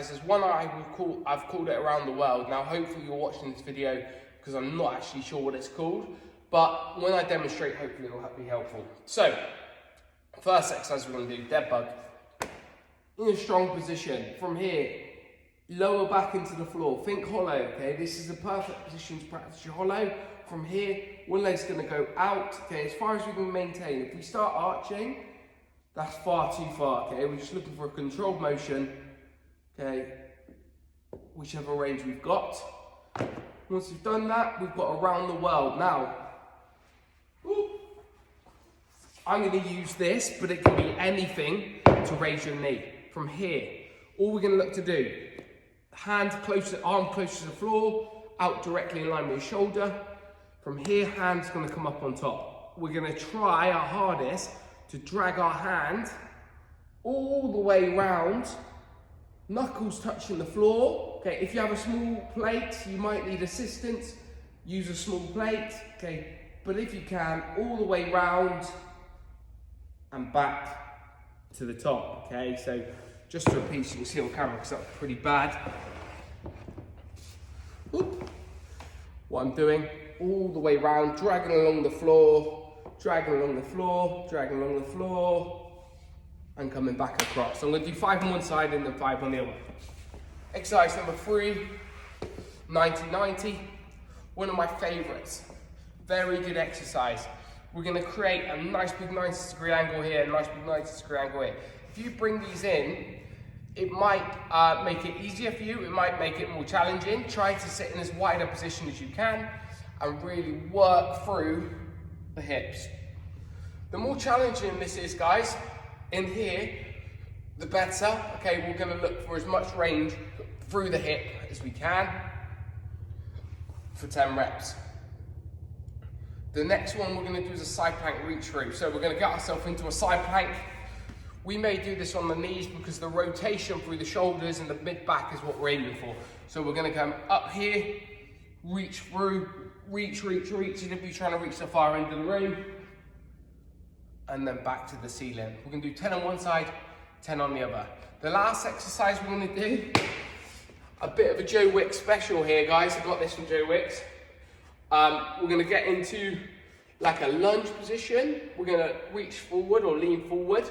There's one I've called it around the world. Now hopefully you're watching this video because I'm not actually sure what it's called, but when I demonstrate, hopefully it'll be helpful. So, first exercise we're going to do, dead bug. In a strong position, from here, lower back into the floor, think hollow, okay? This is the perfect position to practice your hollow. From here, one leg's going to go out, okay, as far as we can maintain. If we start arching, that's far too far, okay? We're just looking for a controlled motion, okay, whichever range we've got. Once we've done that, we've got around the world. Now, I'm going to use this, but it can be anything to raise your knee. From here, all we're going to look to do, hand closer, arm closer to the floor, out directly in line with your shoulder. From here, hand's going to come up on top. We're going to try our hardest to drag our hand all the way round, knuckles touching the floor. Okay, if you have a small plate, you might need assistance. Use a small plate, okay, but if you can, all the way round and back to the top, okay? So just to repeat, so you can see on camera because that's pretty bad. What I'm doing, all the way round, dragging along the floor, dragging along the floor, dragging along the floor, and coming back across. So I'm going to do 5 on one side and then 5 on the other. Exercise number 3, 90-90. One of my favorites. Very good exercise. We're going to create a nice big 90-degree angle here, a nice big 90-degree angle here. If you bring these in, it might make it easier for you, it might make it more challenging. Try to sit in as wide a position as you can and really work through the hips. The more challenging this is, guys, in here, the better. Okay, we're going to look for as much range through the hip as we can for 10 reps. The next one we're going to do is a side plank reach through. So we're going to get ourselves into a side plank. We may do this on the knees because the rotation through the shoulders and the mid back is what we're aiming for. So we're going to come up here, reach through, reach, as if you're trying to reach the far end of the room, and then back to the ceiling. We're going to do 10 on one side, 10 on the other. The last exercise we're going to do, a bit of a Joe Wicks special here, guys. I got this from Joe Wicks. We're going to get into like a lunge position. We're going to reach forward or lean forward,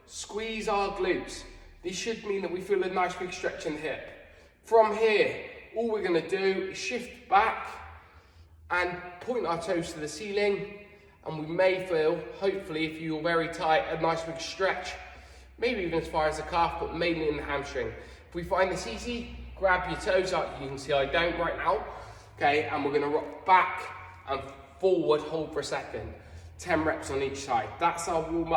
squeeze our glutes. This should mean that we feel a nice big stretch in the hip. From here, all we're going to do is shift back and point our toes to the ceiling, and we may feel, hopefully if you're very tight, a nice big stretch, maybe even as far as the calf, but mainly in the hamstring. If we find this easy, grab your toes up. You can see I don't right now. Okay, and we're going to rock back and forward, hold for a second. 10 reps on each side. That's our warm-up.